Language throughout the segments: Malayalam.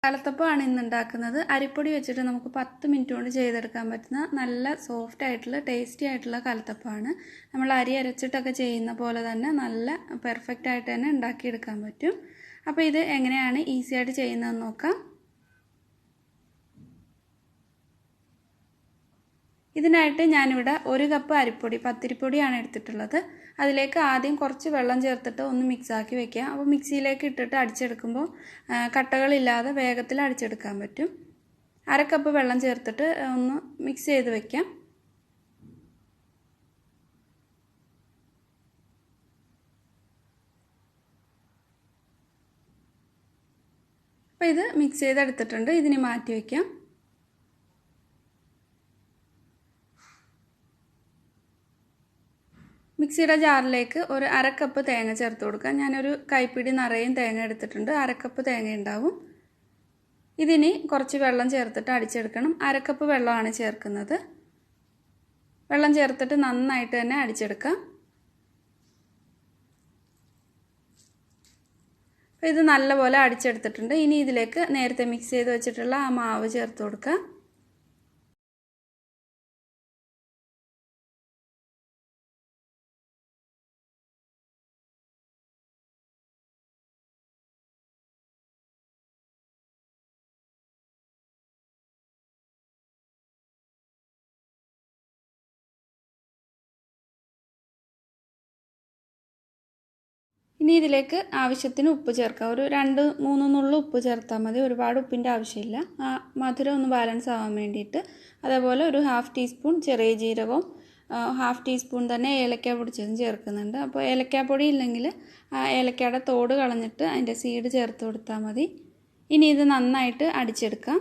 കലത്തപ്പമാണ് ഇന്ന് ഉണ്ടാക്കുന്നത്. അരിപ്പൊടി വെച്ചിട്ട് നമുക്ക് 10 മിനിറ്റ് കൊണ്ട് ചെയ്തെടുക്കാൻ പറ്റുന്ന നല്ല സോഫ്റ്റ് ആയിട്ടുള്ള ടേസ്റ്റി ആയിട്ടുള്ള കലത്തപ്പമാണ്. നമ്മൾ അരി അരച്ചിട്ടൊക്കെ ചെയ്യുന്ന പോലെ തന്നെ നല്ല പെർഫെക്റ്റ് ആയിട്ട് തന്നെ ഉണ്ടാക്കിയെടുക്കാൻ പറ്റും. അപ്പോൾ ഇത് എങ്ങനെയാണ് ഈസി ആയിട്ട് ചെയ്യുന്നതെന്ന് നോക്കാം. ഇതിനായിട്ട് ഞാനിവിടെ 1 കപ്പ് അരിപ്പൊടി പത്തിരിപ്പൊടിയാണ് എടുത്തിട്ടുള്ളത്. അതിലേക്ക് ആദ്യം കുറച്ച് വെള്ളം ചേർത്തിട്ട് ഒന്ന് മിക്സ് ആക്കി വെക്കാം. അപ്പോൾ മിക്സിയിലേക്ക് ഇട്ടിട്ട് അടിച്ചെടുക്കുമ്പോൾ കട്ടകളില്ലാതെ വേഗത്തിൽ അടിച്ചെടുക്കാൻ പറ്റും. 1/2 കപ്പ് വെള്ളം ചേർത്തിട്ട് ഒന്ന് മിക്സ് ചെയ്ത് വെക്കാം. അപ്പോൾ ഇത് മിക്സ് ചെയ്തെടുത്തിട്ടുണ്ട്. ഇതിനെ മാറ്റി വയ്ക്കാം. മിക്സിയുടെ ജാറിലേക്ക് ഒരു 1/2 കപ്പ് തേങ്ങ ചേർത്ത് കൊടുക്കാം. ഞാനൊരു കൈപ്പിടി നിറയും തേങ്ങ എടുത്തിട്ടുണ്ട്. 1/2 കപ്പ് തേങ്ങ ഉണ്ടാവും. ഇതിന് കുറച്ച് വെള്ളം ചേർത്തിട്ട് അടിച്ചെടുക്കണം. 1/2 കപ്പ് വെള്ളമാണ് ചേർക്കുന്നത്. വെള്ളം ചേർത്തിട്ട് നന്നായിട്ട് തന്നെ അടിച്ചെടുക്കാം. അപ്പോൾ ഇത് നല്ലപോലെ അടിച്ചെടുത്തിട്ടുണ്ട്. ഇനി ഇതിലേക്ക് നേരത്തെ മിക്സ് ചെയ്ത് വെച്ചിട്ടുള്ള ആ മാവ് ചേർത്ത് കൊടുക്കാം. ഇനി ഇതിലേക്ക് ആവശ്യത്തിന് ഉപ്പ് ചേർക്കാം. ഒരു 2-3 നുള്ളു ഉപ്പ് ചേർത്താൽ മതി. ഒരുപാട് ഉപ്പിൻ്റെ ആവശ്യമില്ല. ആ മധുരം ഒന്ന് ബാലൻസ് ആവാൻ വേണ്ടിയിട്ട്. അതേപോലെ ഒരു 1/2 ടീസ്പൂൺ ചെറിയ ജീരകവും 1/2 ടീസ്പൂൺ തന്നെ ഏലക്ക പൊടിച്ചതും ചേർക്കുന്നുണ്ട്. അപ്പോൾ ഏലക്കാപ്പൊടി ഇല്ലെങ്കിൽ ഏലക്കയുടെ തോട് കളഞ്ഞിട്ട് അതിൻ്റെ സീഡ് ചേർത്ത് കൊടുത്താൽ മതി. ഇനി ഇത് നന്നായിട്ട് അടിച്ചെടുക്കാം.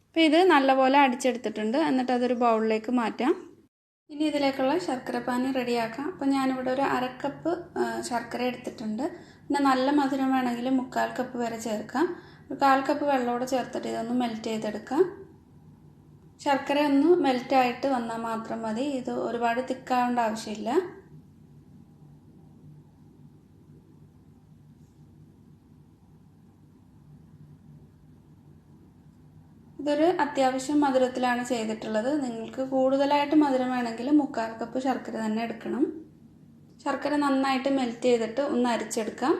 അപ്പോൾ ഇത് നല്ലപോലെ അടിച്ചെടുത്തിട്ടുണ്ട്. എന്നിട്ട് അതൊരു ബൗളിലേക്ക് മാറ്റാം. ഇനി ഇതിലേക്കുള്ള ശർക്കരപ്പാനി റെഡിയാക്കാം. അപ്പോൾ ഞാനിവിടെ ഒരു 1/2 കപ്പ് ശർക്കര എടുത്തിട്ടുണ്ട്. പിന്നെ നല്ല മധുരം വേണമെങ്കിൽ 1/4 കപ്പ് വരെ ചേർക്കാം. ഒരു 1/4 കപ്പ് വെള്ളത്തോടെ ചേർത്തിട്ട് ഇതൊന്ന് മെൽറ്റ് ചെയ്തെടുക്കാം. ശർക്കര ഒന്ന് മെൽറ്റായിട്ട് വന്നാൽ മാത്രം മതി. ഇത് ഒരുപാട് തിക്കാവേണ്ട ആവശ്യമില്ല. ഇതൊരു അത്യാവശ്യം മധുരത്തിലാണ് ചെയ്തിട്ടുള്ളത്. നിങ്ങൾക്ക് കൂടുതലായിട്ട് മധുരം വേണമെങ്കിൽ 1/4 കപ്പ് ശർക്കര തന്നെ എടുക്കണം. ശർക്കര നന്നായിട്ട് മെൽറ്റ് ചെയ്തിട്ട് ഒന്ന് അരിച്ചെടുക്കാം.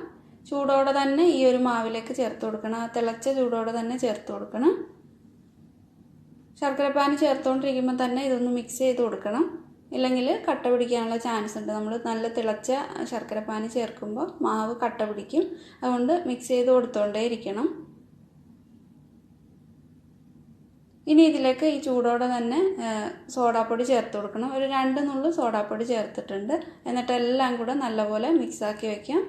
ചൂടോടെ തന്നെ ഈ ഒരു മാവിലേക്ക് ചേർത്ത് കൊടുക്കണം. ആ തിളച്ച ചൂടോടെ തന്നെ ചേർത്ത് കൊടുക്കണം. ശർക്കരപ്പാനി ചേർത്തുകൊണ്ടിരിക്കുമ്പോൾ തന്നെ ഇതൊന്ന് മിക്സ് ചെയ്ത് കൊടുക്കണം. ഇല്ലെങ്കിൽ കട്ട പിടിക്കാനുള്ള ചാൻസ് ഉണ്ട്. നമ്മൾ നല്ല തിളച്ച ശർക്കരപ്പാനി ചേർക്കുമ്പോൾ മാവ് കട്ട പിടിക്കും. അതുകൊണ്ട് മിക്സ് ചെയ്ത് കൊടുത്തുകൊണ്ടേ ഇരിക്കണം. ഇനി ഇതിലേക്ക് ഈ ചൂടോടെ തന്നെ സോഡാപ്പൊടി ചേർത്ത് കൊടുക്കണം. ഒരു 2 നുള്ളു സോഡാപ്പൊടി ചേർത്തിട്ടുണ്ട്. എന്നിട്ട് എല്ലാം കൂടെ നല്ലപോലെ മിക്സാക്കി വയ്ക്കാം.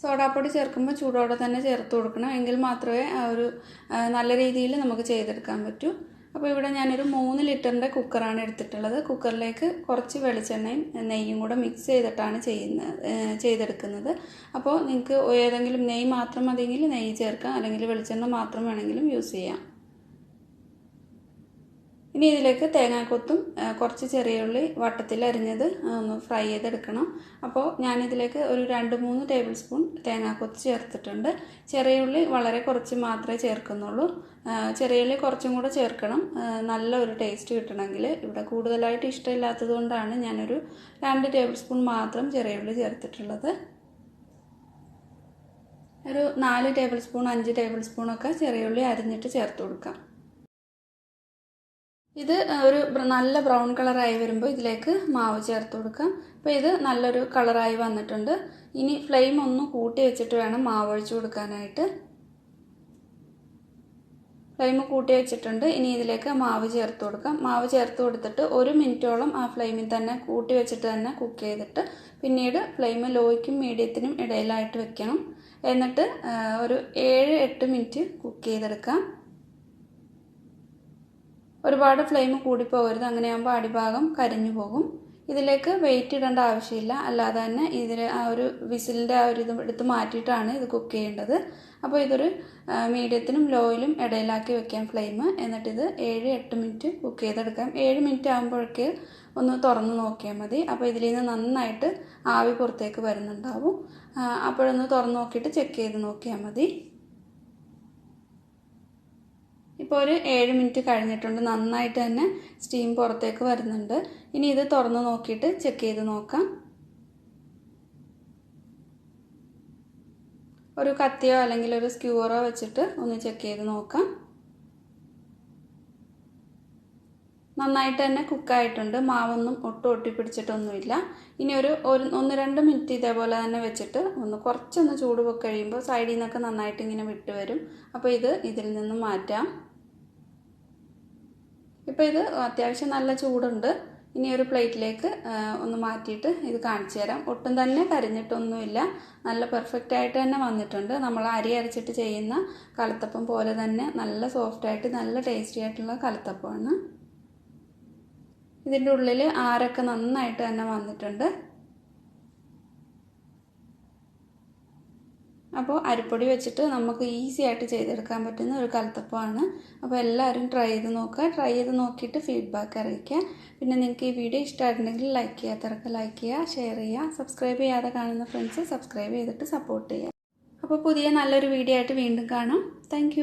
സോഡാപ്പൊടി ചേർക്കുമ്പോൾ ചൂടോടെ തന്നെ ചേർത്ത് കൊടുക്കണം. എങ്കിൽ മാത്രമേ ഒരു നല്ല രീതിയിൽ നമുക്ക് ചെയ്തെടുക്കാൻ പറ്റൂ. അപ്പോൾ ഇവിടെ ഞാനൊരു 3 ലിറ്ററിൻ്റെ കുക്കറാണ് എടുത്തിട്ടുള്ളത്. കുക്കറിലേക്ക് കുറച്ച് വെളിച്ചെണ്ണയും നെയ്യും കൂടെ മിക്സ് ചെയ്തിട്ടാണ് ചെയ്തെടുക്കുന്നത്. അപ്പോൾ നിങ്ങൾക്ക് ഏതെങ്കിലും നെയ്യ് മാത്രം മതിയെങ്കിൽ നെയ്യ് ചേർക്കാം. അല്ലെങ്കിൽ വെളിച്ചെണ്ണ മാത്രം വേണമെങ്കിലും യൂസ് ചെയ്യാം. ഇനി ഇതിലേക്ക് തേങ്ങാക്കൊത്തും കുറച്ച് ചെറിയ ഉള്ളി വട്ടത്തിൽ അരിഞ്ഞത് ഒന്ന് ഫ്രൈ ചെയ്തെടുക്കണം. അപ്പോൾ ഞാനിതിലേക്ക് ഒരു 2-3 ടേബിൾ സ്പൂൺ തേങ്ങാക്കൊത്ത് ചേർത്തിട്ടുണ്ട്. ചെറിയ ഉള്ളി വളരെ കുറച്ച് മാത്രമേ ചേർക്കുന്നുള്ളൂ. ചെറിയ ഉള്ളി കുറച്ചും കൂടെ ചേർക്കണം. നല്ലൊരു ടേസ്റ്റ് കിട്ടണമെങ്കിൽ. ഇവിടെ കൂടുതലായിട്ട് ഇഷ്ടമില്ലാത്തത് കൊണ്ടാണ് ഞാനൊരു 2 ടേബിൾ സ്പൂൺ മാത്രം ചെറിയ ഉള്ളി ചേർത്തിട്ടുള്ളത്. ഒരു 4 ടേബിൾ സ്പൂൺ 5 ടേബിൾ സ്പൂണൊക്കെ ചെറിയ ഉള്ളി അരിഞ്ഞിട്ട് ചേർത്ത് കൊടുക്കാം. ഇത് ഒരു നല്ല ബ്രൗൺ കളറായി വരുമ്പോൾ ഇതിലേക്ക് മാവ് ചേർത്ത് കൊടുക്കാം. അപ്പോൾ ഇത് നല്ലൊരു കളറായി വന്നിട്ടുണ്ട്. ഇനി ഫ്ലെയിം ഒന്ന് കൂട്ടി വെച്ചിട്ട് വേണം മാവ് ഒഴിച്ചു കൊടുക്കാനായിട്ട്. ഫ്ലെയിം കൂട്ടി വെച്ചിട്ടുണ്ട്. ഇനി ഇതിലേക്ക് മാവ് ചേർത്ത് കൊടുക്കാം. മാവ് ചേർത്ത് കൊടുത്തിട്ട് 1 മിനിറ്റോളം ആ ഫ്ലെയിമിൽ തന്നെ കൂട്ടി വെച്ചിട്ട് തന്നെ കുക്ക് ചെയ്തിട്ട് പിന്നീട് ഫ്ലെയിം ലോയ്ക്കും മീഡിയത്തിനും ഇടയിലായിട്ട് വെക്കണം. എന്നിട്ട് ഒരു 7-8 മിനിറ്റ് കുക്ക് ചെയ്തെടുക്കാം. ഒരുപാട് ഫ്ലെയിം കൂടിപ്പോകരുത്. അങ്ങനെയാകുമ്പോൾ അടിഭാഗം കരിഞ്ഞു പോകും. ഇതിലേക്ക് വെയിറ്റ് ഇടേണ്ട ആവശ്യമില്ല. അല്ലാതെ തന്നെ ഇതിൽ ആ ഒരു വിസിലിൻ്റെ ആ ഒരു ഇത് എടുത്ത് മാറ്റിയിട്ടാണ് ഇത് കുക്ക് ചെയ്യേണ്ടത്. അപ്പോൾ ഇതൊരു മീഡിയത്തിനും ലോയിലും ഇടയിലാക്കി വെക്കാം ഫ്ലെയിം. എന്നിട്ടിത് 7-8 മിനിറ്റ് കുക്ക് ചെയ്തെടുക്കാം. 7 മിനിറ്റ് ആകുമ്പോഴേക്ക് ഒന്ന് തുറന്ന് നോക്കിയാൽ മതി. അപ്പോൾ ഇതിൽ നിന്ന് നന്നായിട്ട് ആവി പുറത്തേക്ക് വരുന്നുണ്ടാവും. അപ്പോഴൊന്ന് തുറന്ന് നോക്കിയിട്ട് ചെക്ക് ചെയ്ത് നോക്കിയാൽ മതി. ഇപ്പോൾ ഒരു 7 മിനിറ്റ് കഴിഞ്ഞിട്ടുണ്ട്. നന്നായിട്ട് തന്നെ സ്റ്റീം പുറത്തേക്ക് വരുന്നുണ്ട്. ഇനി ഇത് തുറന്ന് നോക്കിയിട്ട് ചെക്ക് ചെയ്ത് നോക്കാം. ഒരു കത്തിയോ അല്ലെങ്കിൽ ഒരു സ്ക്യൂറോ വെച്ചിട്ട് ഒന്ന് ചെക്ക് ചെയ്ത് നോക്കാം. നന്നായിട്ട് തന്നെ കുക്കായിട്ടുണ്ട്. മാവൊന്നും ഒട്ടും ഒട്ടിപ്പിടിച്ചിട്ടൊന്നുമില്ല. ഇനി ഒരു 1-2 മിനിറ്റ് ഇതേപോലെ തന്നെ വെച്ചിട്ട് കുറച്ചൊന്ന് ചൂട് പൊക്കി കഴിയുമ്പോൾ സൈഡിൽ നിന്നൊക്കെ നന്നായിട്ട് ഇങ്ങനെ വിട്ട് വരും. അപ്പോൾ ഇതിൽ നിന്നും മാറ്റാം. ഇപ്പോൾ ഇത് അത്യാവശ്യം നല്ല ചൂടുണ്ട്. ഇനി ഒരു പ്ലേറ്റിലേക്ക് ഒന്ന് മാറ്റിയിട്ട് ഇത് കാണിച്ചു തരാം. ഒട്ടും തന്നെ കരിഞ്ഞിട്ടൊന്നുമില്ല. നല്ല പെർഫെക്റ്റ് ആയിട്ട് തന്നെ വന്നിട്ടുണ്ട്. നമ്മൾ അരി അരച്ചിട്ട് ചെയ്യുന്ന കലത്തപ്പം പോലെ തന്നെ നല്ല സോഫ്റ്റായിട്ട് നല്ല ടേസ്റ്റി ആയിട്ടുള്ള കലത്തപ്പമാണ്. ഇതിൻ്റെ ഉള്ളിൽ ആരൊക്കെ നന്നായിട്ട് തന്നെ വന്നിട്ടുണ്ട്. അപ്പോൾ അരിപ്പൊടി വെച്ചിട്ട് നമുക്ക് ഈസി ആയിട്ട് ചെയ്തെടുക്കാൻ പറ്റുന്ന ഒരു കലത്തപ്പമാണ്. അപ്പോൾ എല്ലാവരും ട്രൈ ചെയ്ത് നോക്കുക. ട്രൈ ചെയ്ത് നോക്കിയിട്ട് ഫീഡ്ബാക്ക് അറിയിക്കുക. പിന്നെ നിങ്ങൾക്ക് ഈ വീഡിയോ ഇഷ്ടമായിട്ടുണ്ടെങ്കിൽ ലൈക്ക് ചെയ്യാത്തവർക്ക് ലൈക്ക് ചെയ്യുക, ഷെയർ ചെയ്യുക, സബ്സ്ക്രൈബ് ചെയ്യാതെ കാണുന്ന ഫ്രണ്ട്സ് സബ്സ്ക്രൈബ് ചെയ്തിട്ട് സപ്പോർട്ട് ചെയ്യുക. അപ്പോൾ പുതിയ നല്ലൊരു വീഡിയോ ആയിട്ട് വീണ്ടും കാണാം. താങ്ക്